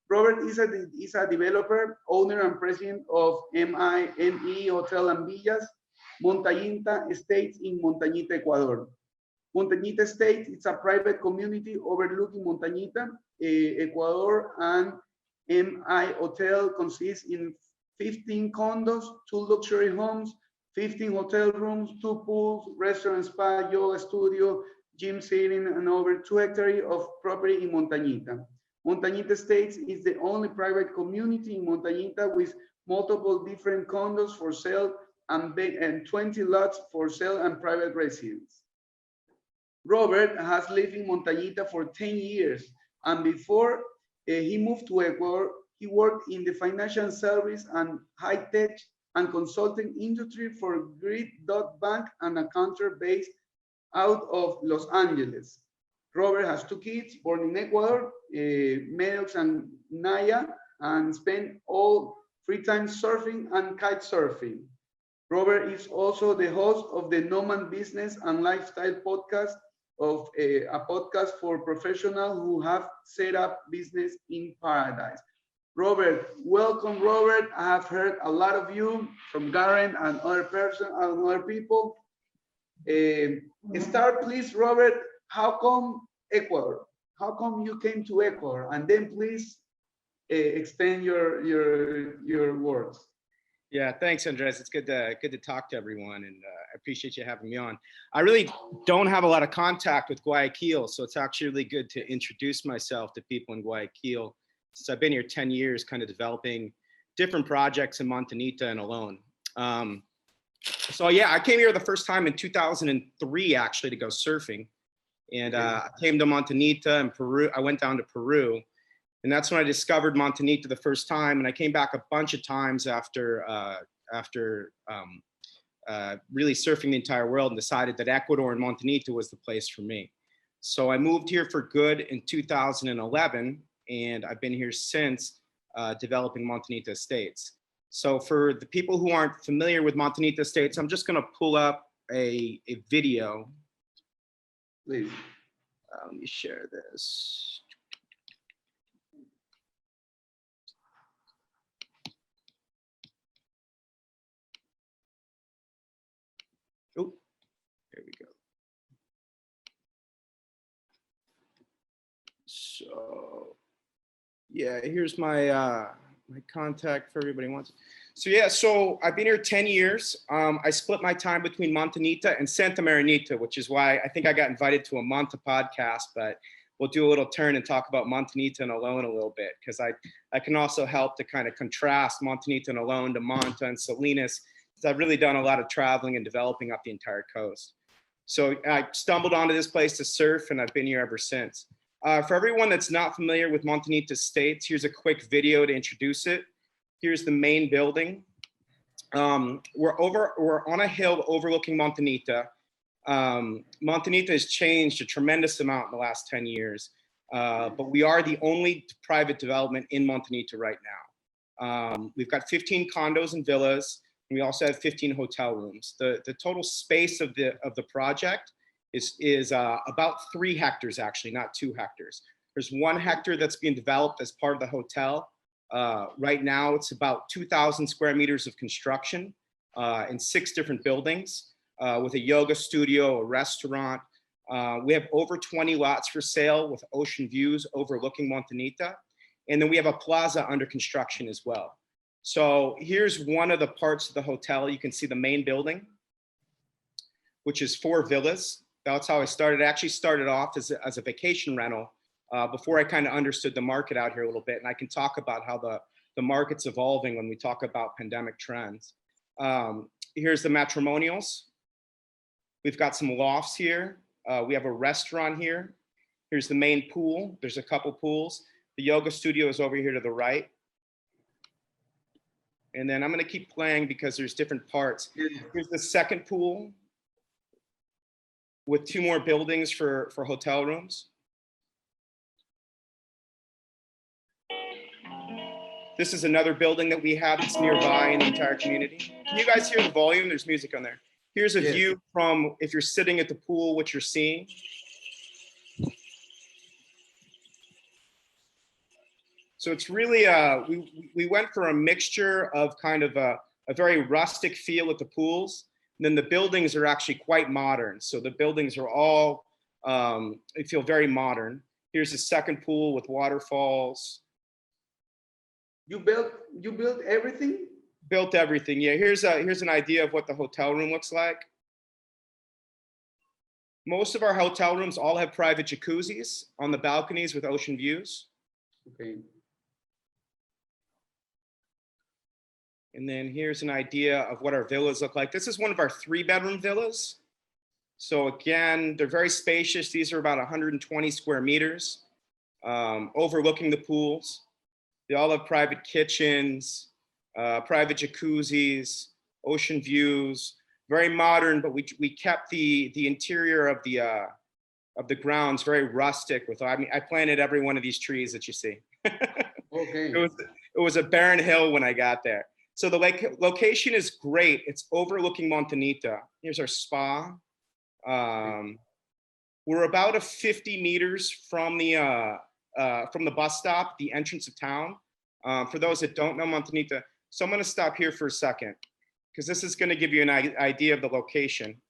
Robert is a developer, owner, and president of MINE Hotel and Villas, Montañita Estates in Montañita, Ecuador. Montañita Estates is a private community overlooking Montañita, Ecuador, and MI Hotel consists in 15 condos, 2 luxury homes, 15 hotel rooms, 2 pools, restaurant, spa, yoga studio, gym sitting, and over 2 hectares of property in Montañita. Montañita Estates is the only private community in Montañita with multiple different condos for sale and 20 lots for sale and private residence. Robert has lived in Montañita for 10 years, and before he moved to Ecuador, he worked in the financial service and high-tech and consulting industry for Grid Bank and a counter based out of Los Angeles. Robert has 2 kids born in Ecuador, Maddox and Naya, and spend all free time surfing and kite surfing. Robert is also the host of the Nomad Business and Lifestyle podcast, of a podcast for professionals who have set up business in paradise. Robert, welcome, Robert. I have heard a lot of you from Garen and other people. Start, please, Robert. How come Ecuador? How come you came to Ecuador? And then please extend your words. Yeah, thanks, Andres. It's good to talk to everyone, and I appreciate you having me on. I really don't have a lot of contact with Guayaquil, so it's actually really good to introduce myself to people in Guayaquil. So I've been here 10 years, kind of developing different projects in Montañita and alone. So yeah, I came here the first time in 2003, actually, to go surfing. And I came to Montañita in Peru. I went down to Peru. And that's when I discovered Montañita the first time. And I came back a bunch of times after really surfing the entire world, and decided that Ecuador and Montañita was the place for me. So I moved here for good in 2011, and I've been here since developing Montañita Estates. So for the people who aren't familiar with Montañita Estates, I'm just going to pull up a video. Please. Let me share this. Oh, there we go. So, yeah, here's my my contact for everybody who wants. So yeah, so I've been here 10 years. I split my time between Montañita and Santa Marinita, which is why I think I got invited to a Monta podcast, but we'll do a little turn and talk about Montañita and Alone a little bit, because I can also help to kind of contrast Montañita and Alone to Monta and Salinas. I've really done a lot of traveling and developing up the entire coast. So I stumbled onto this place to surf, and I've been here ever since. For everyone that's not familiar with Montañita Estates, here's a quick video to introduce it. Here's the main building. We're on a hill overlooking Montañita. Montañita has changed a tremendous amount in the last 10 years, but we are the only private development in Montañita right now. We've got 15 condos and villas. We also have 15 hotel rooms. The total space of the project is about 3 hectares, actually, not 2 hectares. There's 1 hectare that's being developed as part of the hotel. Right now, it's about 2,000 square meters of construction in 6 different buildings with a yoga studio, a restaurant. We have over 20 lots for sale with ocean views overlooking Montañita. And then we have a plaza under construction as well. So here's one of the parts of the hotel. You can see the main building, which is 4 villas. That's how I started. I actually started off as a vacation rental before I kind of understood the market out here a little bit. And I can talk about how the market's evolving when we talk about pandemic trends. Here's the matrimonials. We've got some lofts here. We have a restaurant here. Here's the main pool. There's a couple pools. The yoga studio is over here to the right. And then I'm going to keep playing because there's different parts. Here's the second pool with 2 more buildings for hotel rooms. This is another building that we have that's nearby in the entire community. Can you guys hear the volume? There's music on there. Here's a view from, if you're sitting at the pool, what you're seeing. So it's really, we went for a mixture of kind of a very rustic feel at the pools. And then the buildings are actually quite modern. So the buildings are all, they feel very modern. Here's the second pool with waterfalls. You built everything? Built everything. Yeah, here's an idea of what the hotel room looks like. Most of our hotel rooms all have private jacuzzis on the balconies with ocean views. Okay. And then here's an idea of what our villas look like. This is one of our 3-bedroom villas. So again, they're very spacious. These are about 120 square meters, overlooking the pools. They all have private kitchens, private jacuzzis, ocean views, very modern, but we kept the interior of the grounds very rustic. I mean, I planted every one of these trees that you see. Okay. It was a barren hill when I got there. So the location is great. It's overlooking Montanita. Here's our spa. We're about 50 meters from the bus stop, the entrance of town. For those that don't know Montanita, so I'm going to stop here for a second because this is going to give you an idea of the location.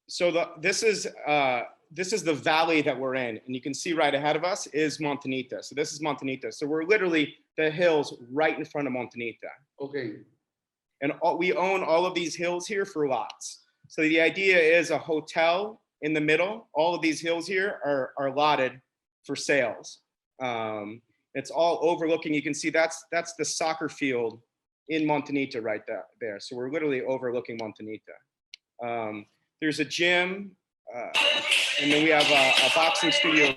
This is the valley that we're in, and you can see right ahead of us is Montanita. So this is Montanita. So we're literally the hills right in front of Montanita. Okay. And we own all of these hills here for lots. So the idea is a hotel in the middle. All of these hills here are allotted for sales. It's all overlooking. You can see that's the soccer field in Montanita right there. So we're literally overlooking Montanita. There's a gym, and then we have a boxing studio.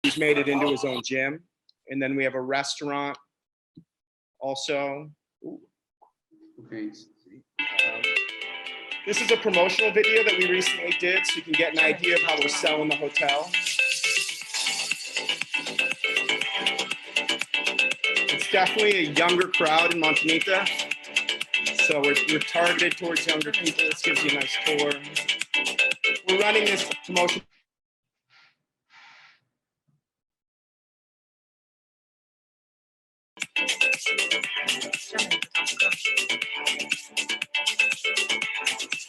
He's made it into his own gym. And then we have a restaurant also. Ooh. Okay. This is a promotional video that we recently did, so you can get an idea of how we're selling the hotel. It's definitely a younger crowd in Montanita. So we're targeted towards younger people. This gives you a nice tour. We're running this promotion.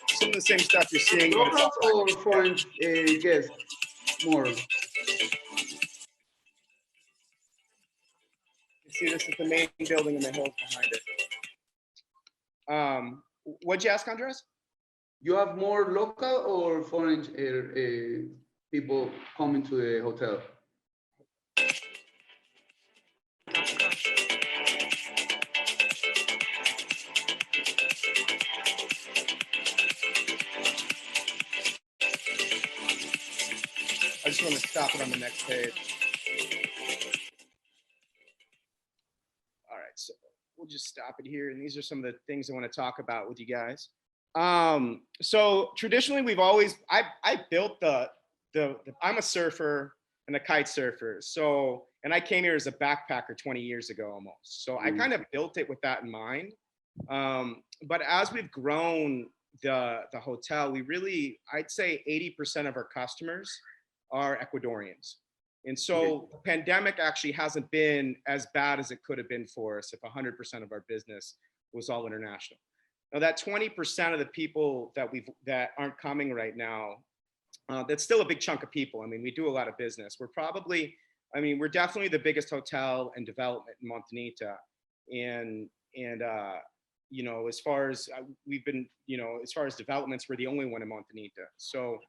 Some of the same stuff you're seeing. Locals or foreign guests more? You see, this is the main building in the hills behind it. What'd you ask, Andres? You have more local or foreign people coming to the hotel? I just want to stop it on the next page. All right, so we'll just stop it here. And these are some of the things I want to talk about with you guys. So traditionally, I built I'm a surfer and a kite surfer. So, and I came here as a backpacker 20 years ago almost. So I kind of built it with that in mind. But as we've grown the hotel, I'd say 80% of our customers are Ecuadorians. And so the pandemic actually hasn't been as bad as it could have been for us if 100% of our business was all international. Now that 20% of the people that aren't coming right now, that's still a big chunk of people. I mean, we do a lot of business. We're definitely the biggest hotel and development in Montanita. And as far as as far as developments, we're the only one in Montanita. So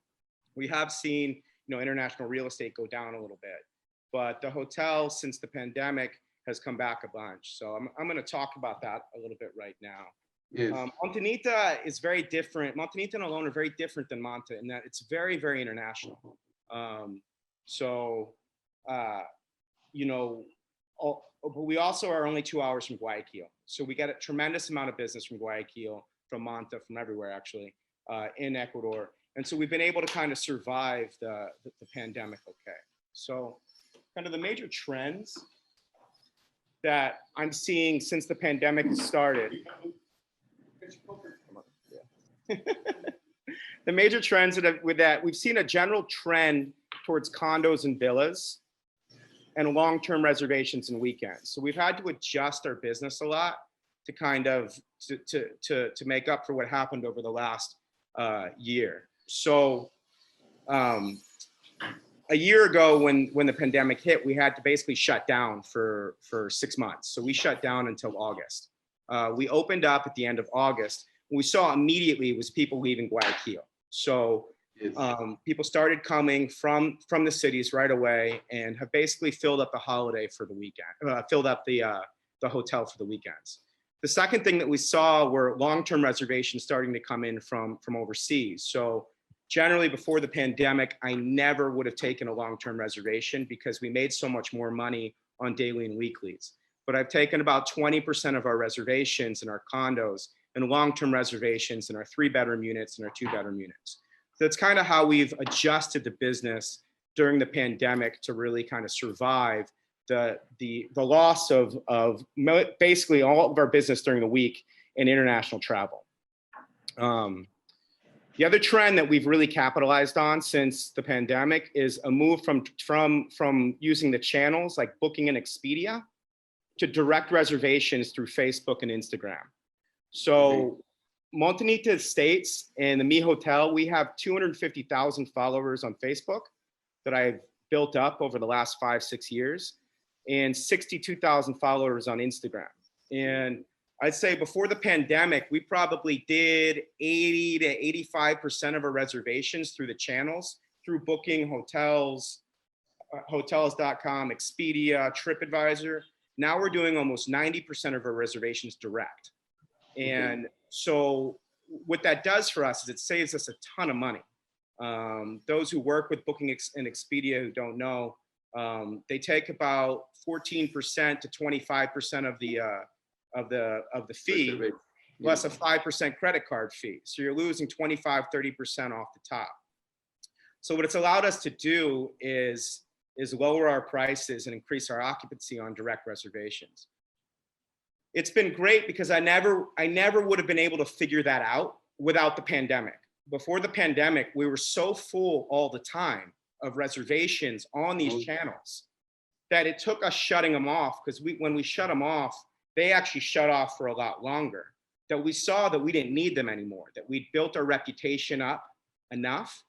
we have seen, international real estate go down a little bit, but the hotel since the pandemic has come back a bunch. So I'm going to talk about that a little bit right now. Yes. Montanita is very different. Montanita and Alone are very different than Manta in that it's very, very international. But we also are only 2 hours from Guayaquil. So we get a tremendous amount of business from Guayaquil, from Manta, from everywhere actually, in Ecuador. And so we've been able to kind of survive the pandemic okay. So kind of the major trends that I'm seeing since the pandemic has started. the major trends with that, we've seen a general trend towards condos and villas and long-term reservations and weekends. So we've had to adjust our business a lot to kind of to make up for what happened over the last year. So a year ago, when the pandemic hit, we had to basically shut down for 6 months. So we shut down until August. We opened up at the end of August. What we saw immediately was people leaving Guayaquil. So people started coming from the cities right away and have basically filled up the holiday for the weekend, filled up the hotel for the weekends. The second thing that we saw were long-term reservations starting to come in from overseas. So generally before the pandemic, I never would have taken a long-term reservation because we made so much more money on daily and weeklies. But I've taken about 20% of our reservations in our condos and long-term reservations in our 3-bedroom units and our 2-bedroom units. So that's kind of how we've adjusted the business during the pandemic to really kind of survive the loss of basically all of our business during the week in international travel. The other trend that we've really capitalized on since the pandemic is a move from using the channels like Booking and Expedia to direct reservations through Facebook and Instagram. So Montanita Estates and the Mi Hotel, we have 250,000 followers on Facebook that I've built up over the last 5-6 years, and 62,000 followers on Instagram. And I'd say before the pandemic, we probably did 80 to 85% of our reservations through the channels, through Booking, Hotels, Hotels.com, Expedia, TripAdvisor. Now we're doing almost 90% of our reservations direct. And so what that does for us is it saves us a ton of money. Those who work with Booking and Expedia who don't know, they take about 14% to 25% of the fee, plus a 5% credit card fee. So you're losing 25, 30% off the top. So what it's allowed us to do is lower our prices and increase our occupancy on direct reservations. It's been great because I never would have been able to figure that out without the pandemic. Before the pandemic, we were so full all the time of reservations on these channels that it took us shutting them off, because when we shut them off, they actually shut off for a lot longer, that we saw that we didn't need them anymore, that we'd built our reputation up enough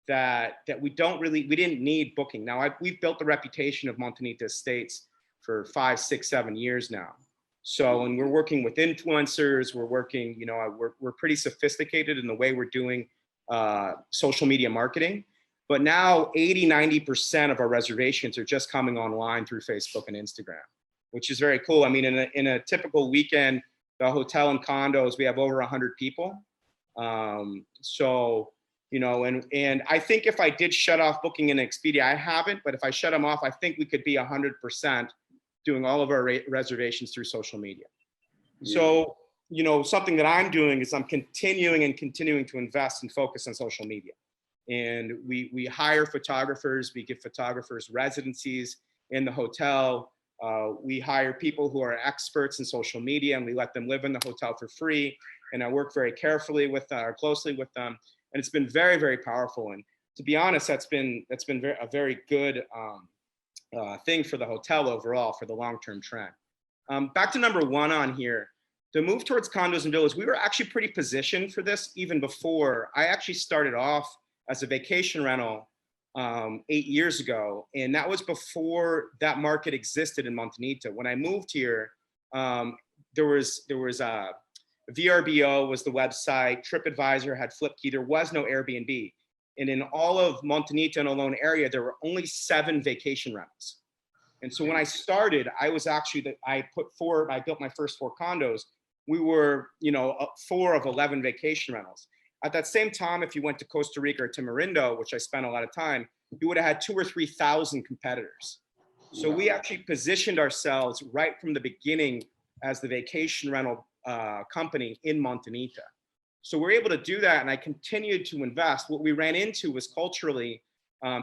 that we didn't need Booking. Now we've built the reputation of Montanita Estates for 5, 6, 7 years now. So, and we're working with influencers, we're working, we're pretty sophisticated in the way we're doing social media marketing. But now 80, 90% of our reservations are just coming online through Facebook and Instagram, which is very cool. I mean, in a typical weekend, the hotel and condos, we have over 100 people. So, and I think if I did shut off Booking and Expedia, I haven't, but if I shut them off, I think we could be 100% doing all of our reservations through social media. Yeah. So, something that I'm doing is I'm continuing to invest and focus on social media. And we hire photographers, we give photographers residencies in the hotel. We hire people who are experts in social media, and we let them live in the hotel for free. And I work very closely with them. And it's been very, very powerful. And to be honest, that's been a very good thing for the hotel overall, for the long-term trend. Back to number 1 on here, the move towards condos and villas. We were actually pretty positioned for this even before. I actually started off as a vacation rental 8 years ago, and that was before that market existed in Montanita. When I moved here, there was VRBO was the website, TripAdvisor had Flipkey, there was no Airbnb. And in all of Montanita and Olón area, there were only 7 vacation rentals. And so when I started, I built my first 4 condos. We were, 4 of 11 vacation rentals. At that same time, if you went to Costa Rica or Tamarindo, which I spent a lot of time, you would have had 2,000 or 3,000 competitors. So we actually positioned ourselves right from the beginning as the vacation rental company in Montanita. So we're able to do that, and I continued to invest. What we ran into was culturally,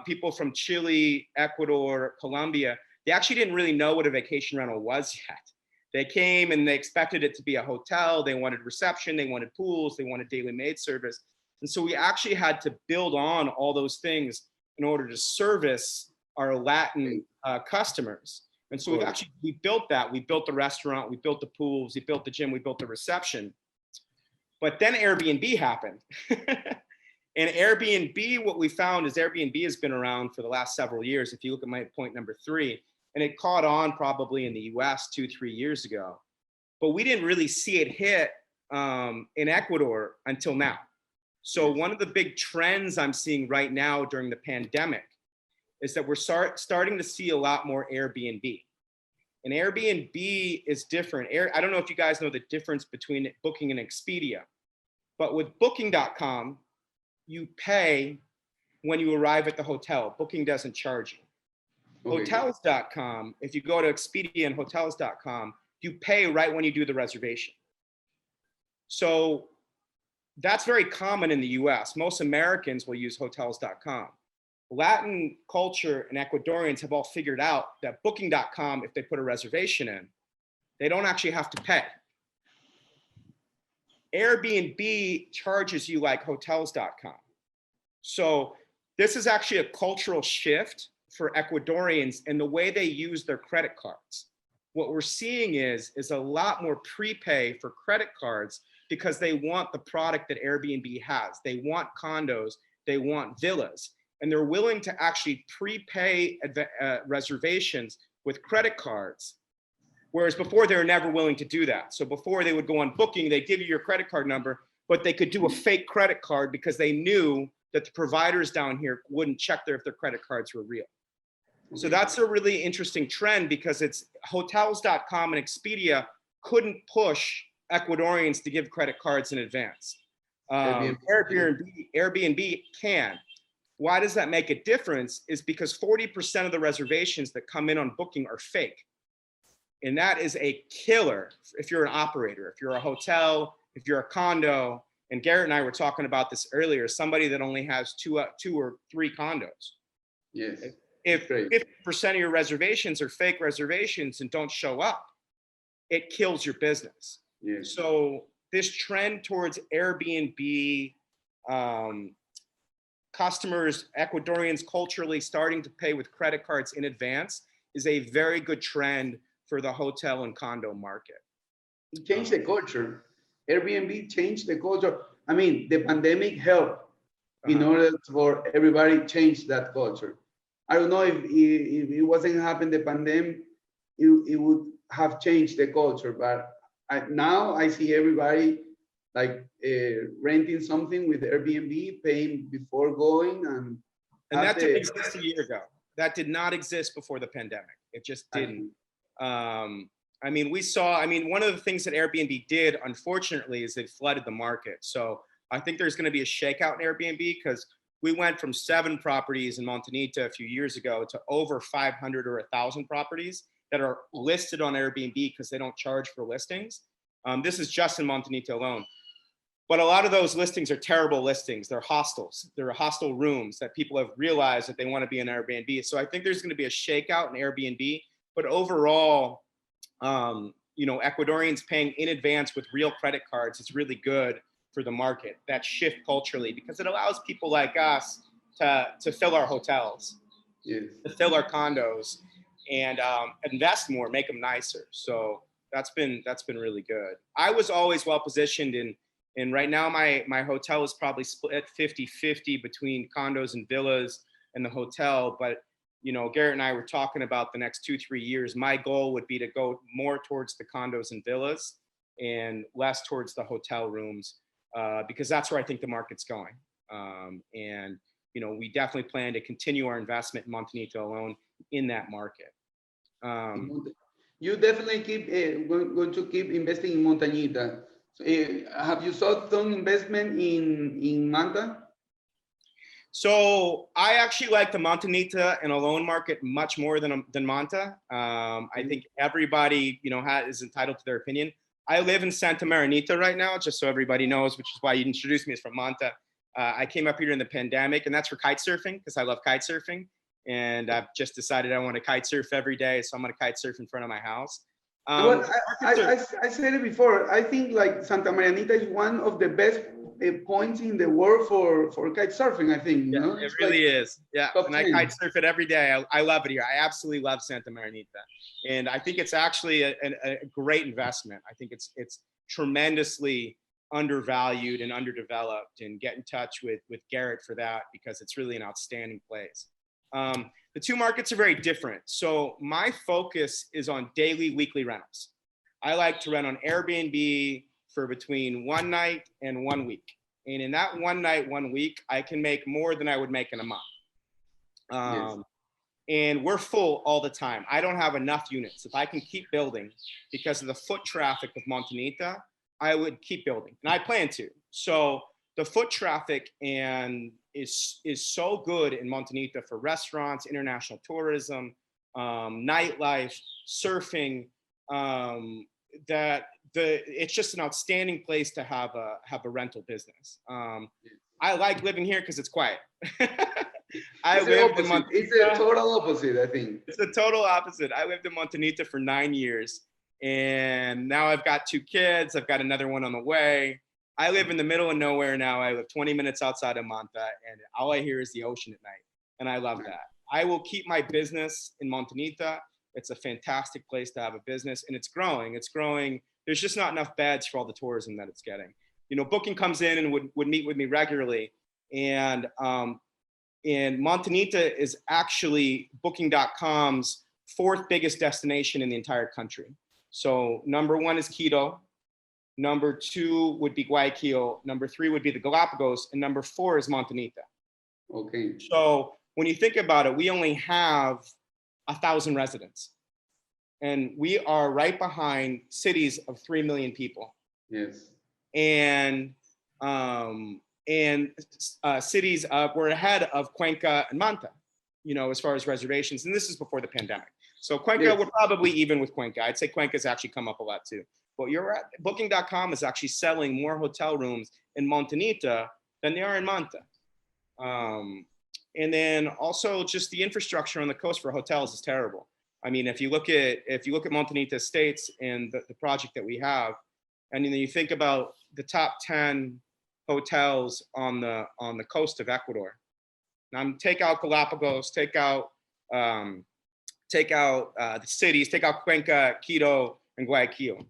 people from Chile, Ecuador, Colombia, they actually didn't really know what a vacation rental was yet. They came and they expected it to be a hotel. They wanted reception, they wanted pools, they wanted daily maid service. And so we actually had to build on all those things in order to service our Latin customers. And so we built that. We built the restaurant, we built the pools, we built the gym, we built the reception. But then Airbnb happened. And Airbnb, what we found is Airbnb has been around for the last several years. If you look at my point number 3, and it caught on probably in the US 2-3 years ago. But we didn't really see it hit in Ecuador until now. So one of the big trends I'm seeing right now during the pandemic is that we're starting to see a lot more Airbnb. And Airbnb is different. I don't know if you guys know the difference between Booking and Expedia, but with Booking.com, you pay when you arrive at the hotel. Booking doesn't charge you. Okay. Hotels.com, if you go to Expedia and Hotels.com, you pay right when you do the reservation. So that's very common in the US. Most Americans will use Hotels.com. Latin culture and Ecuadorians have all figured out that Booking.com, if they put a reservation in, they don't actually have to pay. Airbnb charges you like Hotels.com. So this is actually a cultural shift for Ecuadorians in the way they use their credit cards. What we're seeing is a lot more prepay for credit cards because they want the product that Airbnb has. They want condos, they want villas, and they're willing to actually prepay reservations with credit cards. Whereas before they were never willing to do that. So before they would go on Booking, they'd give you your credit card number, but they could do a fake credit card because they knew that the providers down here wouldn't check if their credit cards were real. So that's a really interesting trend because it's Hotels.com and Expedia couldn't push Ecuadorians to give credit cards in advance. Airbnb can. Why does that make a difference? Is because 40% of the reservations that come in on Booking are fake. And that is a killer if you're an operator, if you're a hotel, if you're a condo. And Garrett and I were talking about this earlier, somebody that only has two or three condos. Yes. If 50% of your reservations are fake reservations and don't show up, it kills your business. Yes. So this trend towards Airbnb, customers, Ecuadorians culturally starting to pay with credit cards in advance is a very good trend for the hotel and condo market. It changed the culture. Airbnb changed the culture. I mean, the pandemic helped in order for everybody to change that culture. I don't know if it wasn't happening, the pandemic, it would have changed the culture. But now I see everybody like renting something with Airbnb, paying before going. And that didn't exist a year ago. That did not exist before the pandemic. It just didn't. I mean, one of the things that Airbnb did, unfortunately, is they flooded the market. So I think there's going to be a shakeout in Airbnb because we went from 7 properties in Montañita a few years ago to over 500 or 1,000 properties that are listed on Airbnb because they don't charge for listings. This is just in Montañita alone. But a lot of those listings are terrible listings. They're hostels. They're hostel rooms that people have realized that they want to be in Airbnb. So I think there's going to be a shakeout in Airbnb. But overall, Ecuadorians paying in advance with real credit cards is really good for the market. That shift culturally, because it allows people like us to fill our hotels, to fill our condos, and invest more, make them nicer. So that's been really good. I was always well positioned and right now my hotel is probably split 50-50 between condos and villas and the hotel. But Garrett and I were talking about the next 2-3 years. My goal would be to go more towards the condos and villas and less towards the hotel rooms because that's where I think the market's going. And we definitely plan to continue our investment in Montañita alone in that market. You definitely keep going to keep investing in Montañita. So, have you saw some investment in Manta? So I actually like the Montañita and Alone market much more than Manta. I think everybody, is entitled to their opinion. I live in Santa Maranita right now, just so everybody knows, which is why you introduced me as from Manta. I came up here in the pandemic, and that's for kite surfing because I love kite surfing. And I've just decided I want to kite surf every day, so I'm going to kite surf in front of my house. I said it before. I think like Santa Maranita is one of the best points in the world for kite surfing, I think. Yeah, No? it It's really like is. Yeah, top and I 10. kite surf it every day. I love it here. I absolutely love Santa Marinita, and I think it's actually a great investment. I think it's tremendously undervalued and underdeveloped. And get in touch with Garrett for that, because it's really an outstanding place. The two markets are very different. So my focus is on daily, weekly rentals. I like to rent on Airbnb for between 1 night and 1 week. And in that 1 night, 1 week, I can make more than I would make in a month. Yes. And we're full all the time. I don't have enough units. If I can keep building because of the foot traffic of Montanita, I would keep building, and I plan to. So the foot traffic is so good in Montanita for restaurants, international tourism, nightlife, surfing, that it's just an outstanding place to have a rental business. I like living here because it's quiet. I lived in Montanita. It's a total opposite, I think. It's the total opposite. I lived in Montanita for 9 years, and now I've got 2 kids. I've got another one on the way. I live in the middle of nowhere now. I live 20 minutes outside of Manta, and all I hear is the ocean at night, and I love that. I will keep my business in Montanita. It's a fantastic place to have a business, and it's growing. It's growing. There's just not enough beds for all the tourism that it's getting. You know, booking comes in and would meet with me regularly, and Montanita is actually Booking.com's 4th biggest destination in the entire country. So number 1 is Quito. Number 2 would be Guayaquil. Number 3 would be the Galapagos. And number 4 is Montanita. Okay. So when you think about it, we only have 1,000 residents. And we are right behind cities of 3 million people. Yes. And cities we're ahead of Cuenca and Manta, you know, as far as reservations. And this is before the pandemic. So Cuenca, yes. We're probably even with Cuenca. I'd say Cuenca's actually come up a lot too. But you're right, Booking.com is actually selling more hotel rooms in Montanita than they are in Manta. And then also just the infrastructure on the coast for hotels is terrible. I mean, if you look at Montanita Estates and the project that we have, and then you think about the top 10 hotels on the coast of Ecuador. Now, take out Galapagos, take out the cities, take out Cuenca, Quito, and Guayaquil.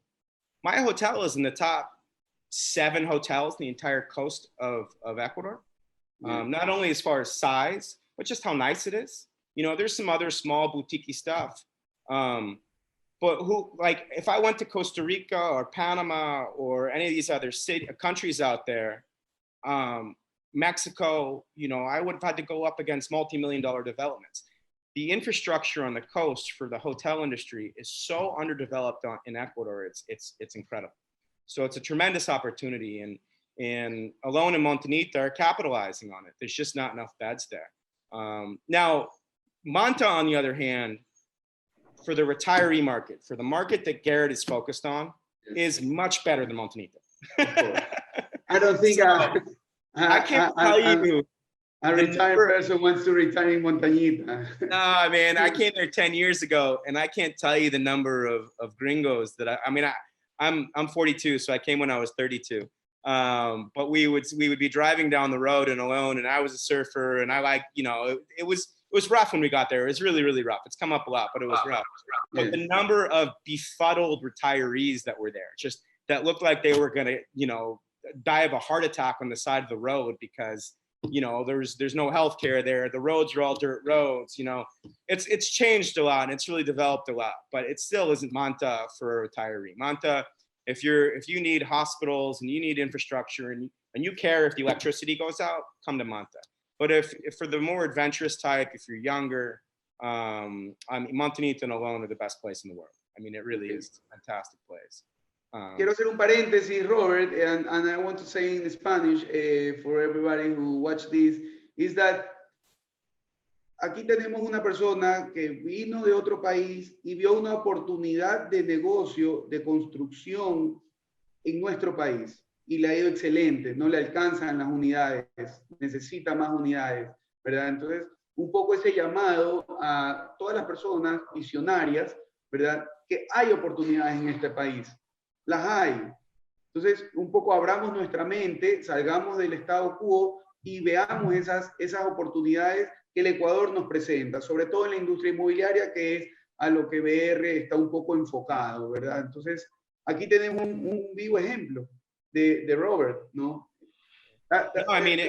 My hotel is in the top 7 hotels in the entire coast of Ecuador. Not only as far as size, but just how nice it is. You know, there's some other small boutique stuff. But if I went to Costa Rica or Panama or any of these other countries out there, Mexico, you know, I would have had to go up against multi-million-dollar developments. The infrastructure on the coast for the hotel industry is so underdeveloped in Ecuador. It's incredible. So it's a tremendous opportunity, and Alone in Montanita are capitalizing on it. There's just not enough beds there. Now, Manta, on the other hand, for the retiree market, for the market that Garrett is focused on, is much better than Montanita. I don't think I can't tell you. A retired person wants to retire in Montañita. No, man, I came there 10 years ago, and I can't tell you the number of gringos that I'm 42, so I came when I was 32. But we would be driving down the road and alone, and I was a surfer, and it was rough when we got there. It was really, really rough. It's come up a lot, but it was rough. But the number of befuddled retirees that were there, just that looked like they were gonna, die of a heart attack on the side of the road because, there's no healthcare there. The roads are all dirt roads. It's changed a lot and it's really developed a lot, but it still isn't Manta for a retiree. Manta, if you need hospitals and you need infrastructure and you care if the electricity goes out, come to Manta. But if for the more adventurous type, if you're younger, Montanita and Alone are the best place in the world. I mean, it really is a fantastic place. Quiero hacer un paréntesis, Robert, and I want to say in Spanish for everybody who watch this, is that aquí tenemos una persona que vino de otro país y vio una oportunidad de negocio, de construcción en nuestro país. Y le ha ido excelente, no le alcanzan las unidades, necesita más unidades, ¿verdad? Entonces, un poco ese llamado a todas las personas visionarias, ¿verdad? Que hay oportunidades en este país, las hay, Entonces, un poco abramos nuestra mente, salgamos del statu quo y veamos esas oportunidades que el Ecuador nos presenta, sobre todo en la industria inmobiliaria, que es a lo que BR está un poco enfocado, ¿verdad? Entonces, aquí tenemos un vivo ejemplo de Robert, ¿no? No, I mean, I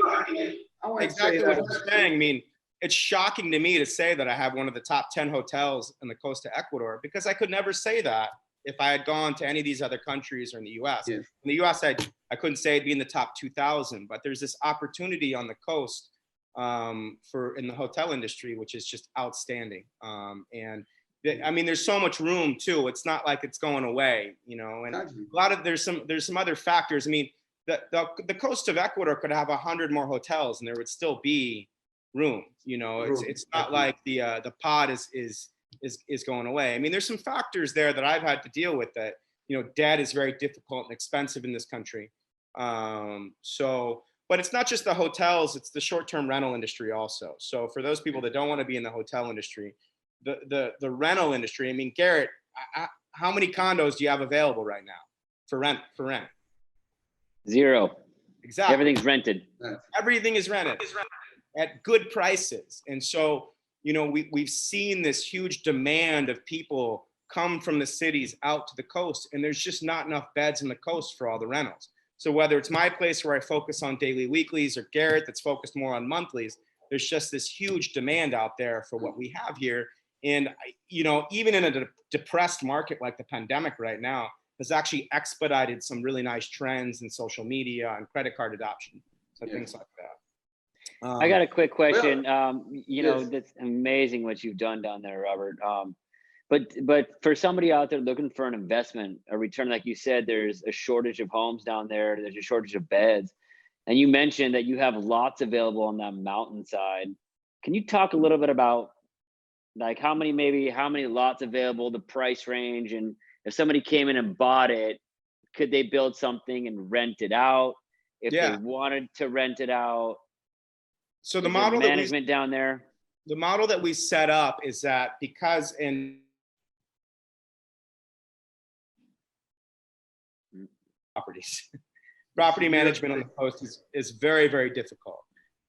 want to say exactly what that. you're saying. I mean, it's shocking to me to say that I have one of the top 10 hotels in the coast of Ecuador, because I could never say that if I had gone to any of these other countries or in the US. Yes. In the US, I couldn't say it'd be in the top 2,000, but there's this opportunity on the coast for in the hotel industry, which is just outstanding. I mean, there's so much room too. It's not like it's going away, you know, and Exactly. a lot of, there's some other factors. I mean, the coast of Ecuador could have 100 more hotels and there would still be room. You know, it's not like the pod is going away. I mean, there's some factors there that I've had to deal with that, you know, debt is very difficult and expensive in this country. But it's not just the hotels, it's the short-term rental industry also. So for those people that don't want to be in the hotel industry, the rental industry, I mean, Garrett, how many condos do you have available right now for rent? Zero. Exactly. Everything's rented. Everything is rented at good prices. And so, you know, we've seen this huge demand of people come from the cities out to the coast, and there's just not enough beds in the coast for all the rentals. So whether it's my place where I focus on daily weeklies or Garrett that's focused more on monthlies, there's just this huge demand out there for what we have here. And, you know, even in a depressed market like the pandemic right now, has actually expedited some really nice trends in social media and credit card adoption. So things like that. I got a quick question. You know, yes. that's amazing what you've done down there, Robert. But for somebody out there looking for an investment, a return, like you said, there's a shortage of homes down there. There's a shortage of beds. And you mentioned that you have lots available on that mountainside. Can you talk a little bit about like how many lots available, the price range, and if somebody came in and bought it, could they build something and rent it out if they wanted to rent it out? So the model management down there, the model that we set up is that because in properties, property management on the coast is very, very difficult.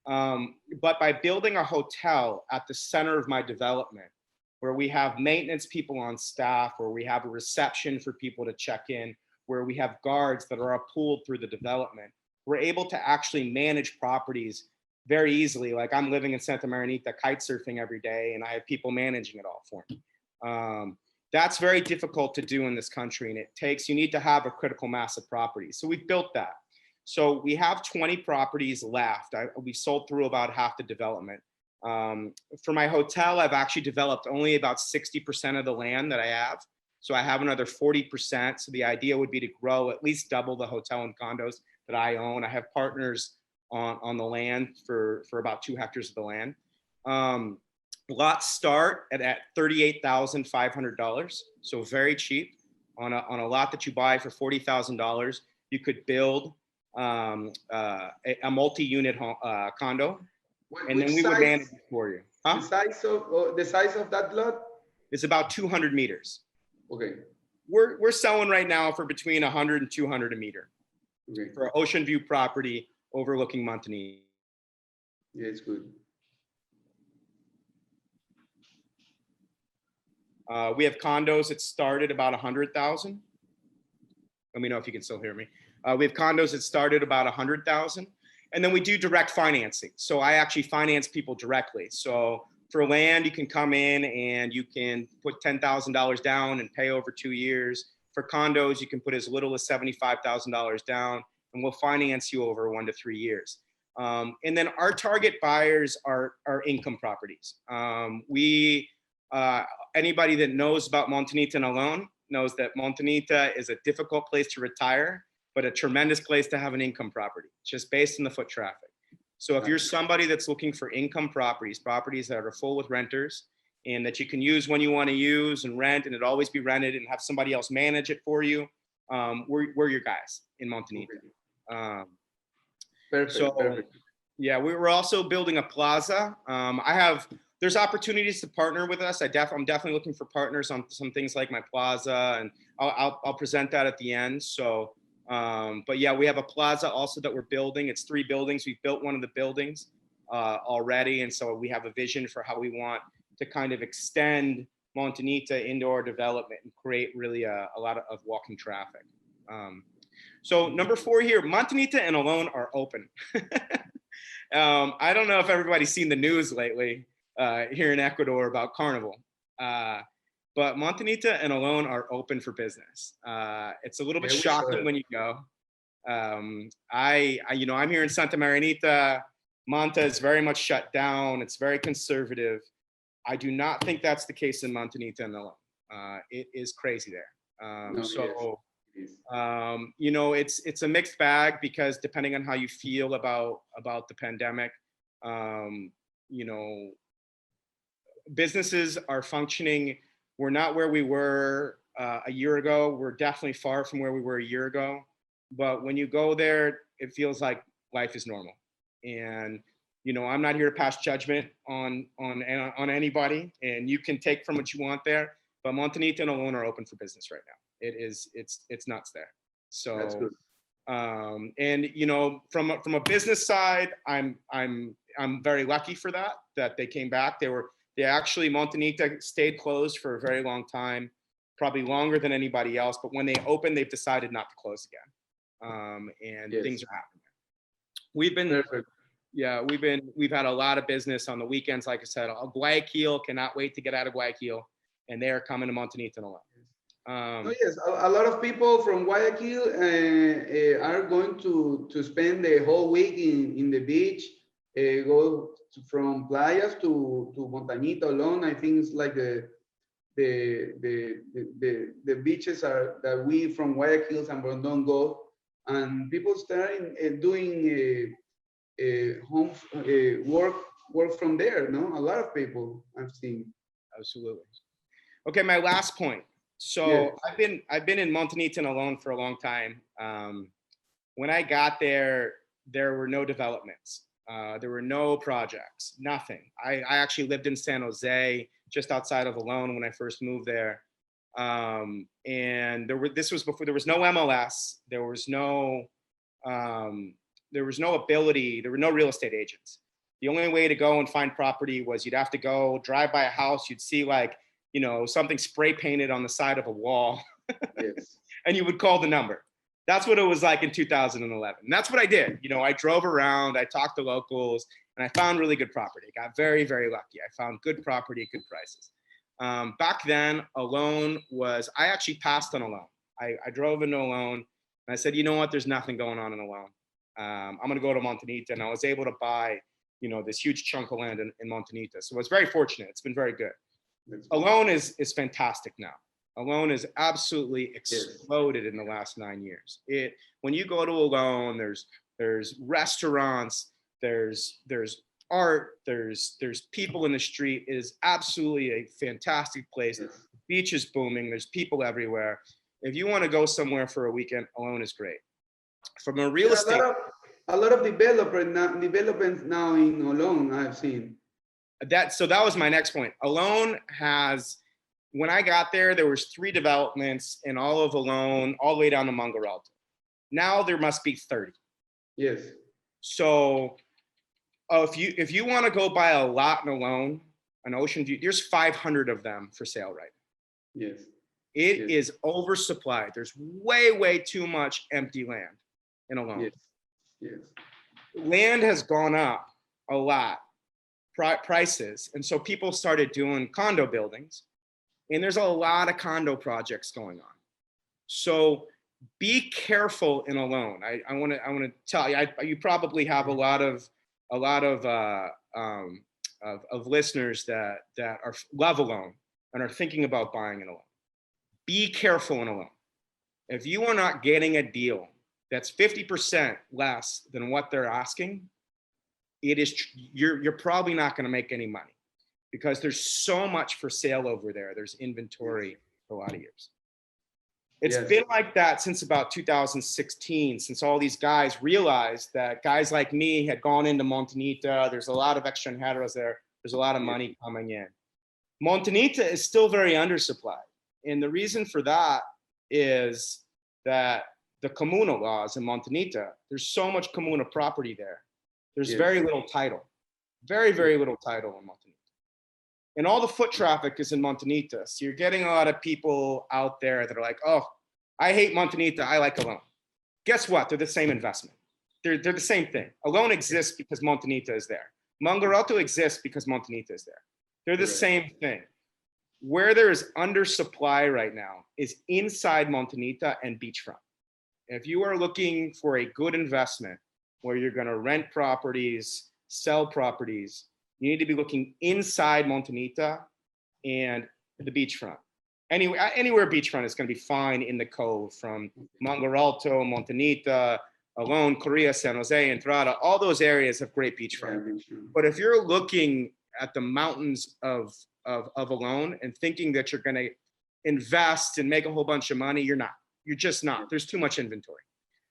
But by building a hotel at the center of my development, where we have maintenance people on staff, where we have a reception for people to check in, where we have guards that are pulled through the development, we're able to actually manage properties very easily. Like I'm living in Santa Marinita kite surfing every day, and I have people managing it all for me. That's very difficult to do in this country, and you need to have a critical mass of properties. So we've built that. So we have 20 properties left. We sold through about half the development. For my hotel, I've actually developed only about 60% of the land that I have. So I have another 40%. So the idea would be to grow at least double the hotel and condos that I own. I have partners on the land for about 2 hectares of the land. Lots start at $38,500. So very cheap. On a lot that you buy for $40,000, you could build a multi-unit condo. And then we would manage it for you. Huh? The size of that lot is about 200 meters. Okay. We're selling right now for between 100 and 200 a meter. Okay. For an ocean view property overlooking Montanita. Yeah, it's good. We have condos that start at about 100,000. Let me know if you can still hear me. We have condos that start at about 100,000. And then we do direct financing. So I actually finance people directly. So for land, you can come in and you can put $10,000 down and pay over 2 years. For condos, you can put as little as $75,000 down, and we'll finance you over 1 to 3 years. And then our target buyers are income properties. Anybody that knows about Montanita and alone knows that Montanita is a difficult place to retire, but a tremendous place to have an income property, just based on the foot traffic. So if you're somebody that's looking for income properties that are full with renters and that you can use when you want to use and rent, and it always be rented and have somebody else manage it for you, we're your guys in Montanita. Perfect. Yeah, we were also building a plaza. There's opportunities to partner with us. I'm definitely looking for partners on some things like my plaza, and I'll present that at the end. So But yeah, we have a plaza also that we're building. It's 3 buildings. We've built one of the buildings already. And so we have a vision for how we want to kind of extend Montanita indoor development and create really a lot of walking traffic. So number 4 here, Montanita and Alone are open. I don't know if everybody's seen the news lately here in Ecuador about Carnival, but Montanita and Alone are open for business. It's a little bit shocking when you go. You know, I'm here in Santa Marinita. Manta is very much shut down. It's very conservative. I do not think that's the case in Montanita and Alone. It is crazy there. You know, it's a mixed bag because depending on how you feel about the pandemic, you know, businesses are functioning. We're not where we were a year ago. We're definitely far from where we were a year ago. But when you go there, it feels like life is normal. And you know, I'm not here to pass judgment on anybody, and you can take from what you want there. But Montanita and Alone are open for business right now. It's nuts there. So that's good. And you know, from a business side, I'm very lucky for that they came back. They actually, Montanita stayed closed for a very long time, probably longer than anybody else. But when they opened, they've decided not to close again. And things are happening. We've been, yeah, we've had a lot of business on the weekends. Like I said, Guayaquil, cannot wait to get out of Guayaquil, and they are coming to Montanita and Alone. Oh, yes, a lot of people from Guayaquil are going to spend the whole week in the beach, from playas to Montañita Alone. I think it's like the beaches are that we from Guayaquil and Rondon go, and people starting doing home work from there. No, a lot of people I've seen. Absolutely. Okay, my last point. So I've been in Montanita and Alone for a long time. When I got there, there were no developments. There were no projects, nothing. I actually lived in San Jose, just outside of Alone when I first moved there. And this was before there was no MLS. There was no ability. There were no real estate agents. The only way to go and find property was you'd have to go drive by a house. You'd see like, you know, something spray painted on the side of a wall. Yes. And you would call the number. That's what it was like in 2011. And that's what I did. You know, I drove around, I talked to locals, and I found really good property. I got very, very lucky. I found good property at good prices. Back then, Alone I actually passed on Alone. I drove into Alone, and I said, you know what, there's nothing going on in Alone. I'm gonna go to Montanita, and I was able to buy, you know, this huge chunk of land in Montanita. So I was very fortunate. It's been very good. Alone is fantastic now. Alone is absolutely exploded in the last 9 years. When you go to Alone, there's restaurants, there's art, there's people in the street. It is absolutely a fantastic place. The beach is booming. There's people everywhere. If you want to go somewhere for a weekend, Alone is great. From a real estate, a lot of developments now in Alone I've seen. So that was my next point. Alone has, when I got there, there was 3 developments in all of Alone, all the way down to Mangaralto. Now there must be 30. Yes. So if you want to go buy a lot in Alone, an Ocean View, there's 500 of them for sale right now. Yes. It is oversupplied. There's way too much empty land in Alone. Yes. Yes. Land has gone up a lot, prices, and so people started doing condo buildings, and there's a lot of condo projects going on. So be careful in Alone. I want to tell you, you probably have a lot of listeners that love Alone and are thinking about buying in Alone. Be careful in Alone. If you are not getting a deal that's 50% less than what they're asking, you're probably not going to make any money, because there's so much for sale over there. There's inventory for a lot of years. It's been like that since about 2016, since all these guys realized that guys like me had gone into Montanita. There's a lot of extranjeros there. There's a lot of money coming in. Montanita is still very undersupplied. And the reason for that is that the communal laws in Montanita, there's so much communal property there. There's Yes. very little title, very, very little title in Montanita. And all the foot traffic is in Montanita. So you're getting a lot of people out there that are like, oh, I hate Montanita, I like Alone. Guess what? They're the same investment. They're the same thing. Alone exists because Montanita is there. Mangaralto exists because Montanita is there. They're the same thing. Where there is undersupply right now is inside Montanita and beachfront. If you are looking for a good investment where you're going to rent properties, sell properties, you need to be looking inside Montanita and the beachfront. Anywhere beachfront is going to be fine in the cove, from Mangaralto, Montanita, Alone, Correa, San Jose, Entrada. All those areas have great beachfront. But if you're looking at the mountains of Alone and thinking that you're going to invest and make a whole bunch of money, you're not. You're just not. There's too much inventory.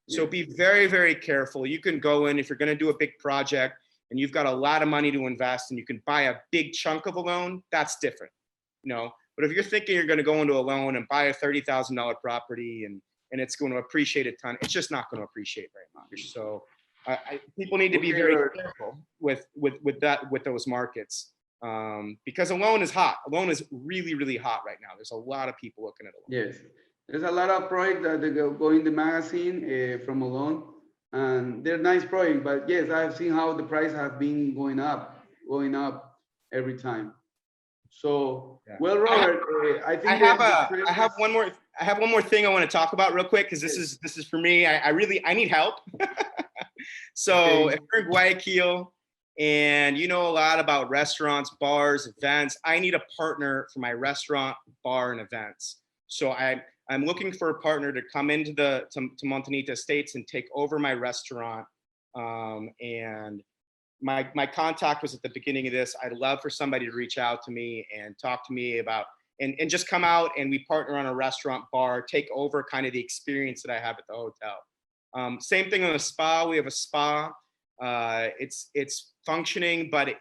So be very, very careful. You can go in if you're going to do a big project and you've got a lot of money to invest and you can buy a big chunk of a loan, that's different. You know, but if you're thinking you're going to go into a loan and buy a $30,000 property and it's going to appreciate a ton, it's just not going to appreciate very much. So people need to be very careful with those markets, because a loan is hot. A loan is really, really hot right now. There's a lot of people looking at a loan. Yes, there's a lot of projects that they go in the magazine from a loan, and they're nice projects. But yes, I've seen how the price has been going up every time. So, well, Robert, I think I have one more thing I want to talk about real quick, because this is for me. I need help. So if you're in Guayaquil and you know a lot about restaurants, bars, events, I need a partner for my restaurant, bar, and events. So I'm looking for a partner to come into to Montanita Estates and take over my restaurant. And my contact was at the beginning of this. I'd love for somebody to reach out to me and talk to me about, and just come out and we partner on a restaurant, bar, take over kind of the experience that I have at the hotel. Same thing on the spa. We have a spa. It's functioning, but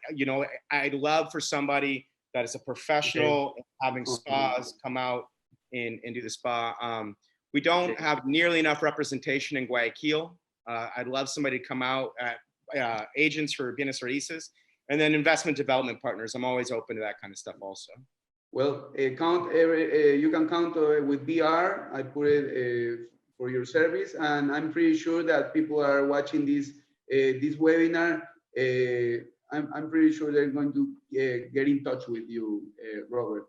I'd love for somebody that is a professional having spas come out and do the spa. We don't have nearly enough representation in Guayaquil. I'd love somebody to come out, agents for bienes raíces, and then investment development partners. I'm always open to that kind of stuff also. Well, you can count with BR. I put it for your service, and I'm pretty sure that people are watching this webinar. I'm pretty sure they're going to get in touch with you, Robert.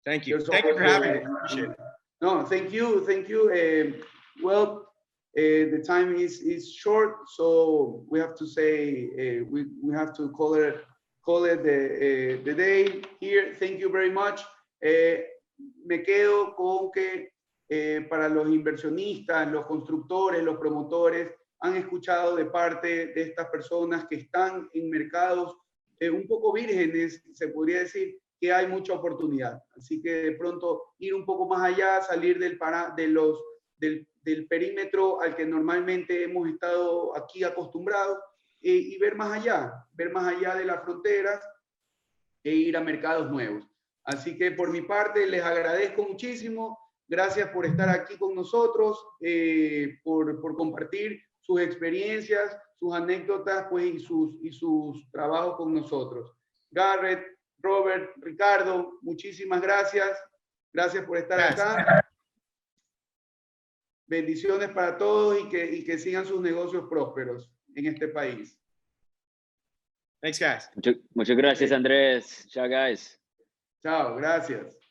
Thank you. Thank you for having me. Appreciate it. No, thank you. Thank you. Well, the time is short, so we have to say we have to call it the day here. Thank you very much. Me quedo con que para los inversionistas, los constructores, los promotores, han escuchado de parte de estas personas que están en mercados un poco vírgenes, se podría decir, que hay mucha oportunidad. Así que de pronto ir un poco más allá, salir del perímetro al que normalmente hemos estado aquí acostumbrados, y ver más allá de las fronteras e ir a mercados nuevos. Así que por mi parte les agradezco muchísimo. Gracias por estar aquí con nosotros, por compartir sus experiencias, sus anécdotas, pues, y sus trabajos con nosotros. Garrett, Robert, Ricardo, muchísimas gracias. Gracias por estar acá. Bendiciones para todos y que sigan sus negocios prósperos en este país. Thanks, guys. Muchas gracias, Andrés. Ciao, guys. Chao, gracias.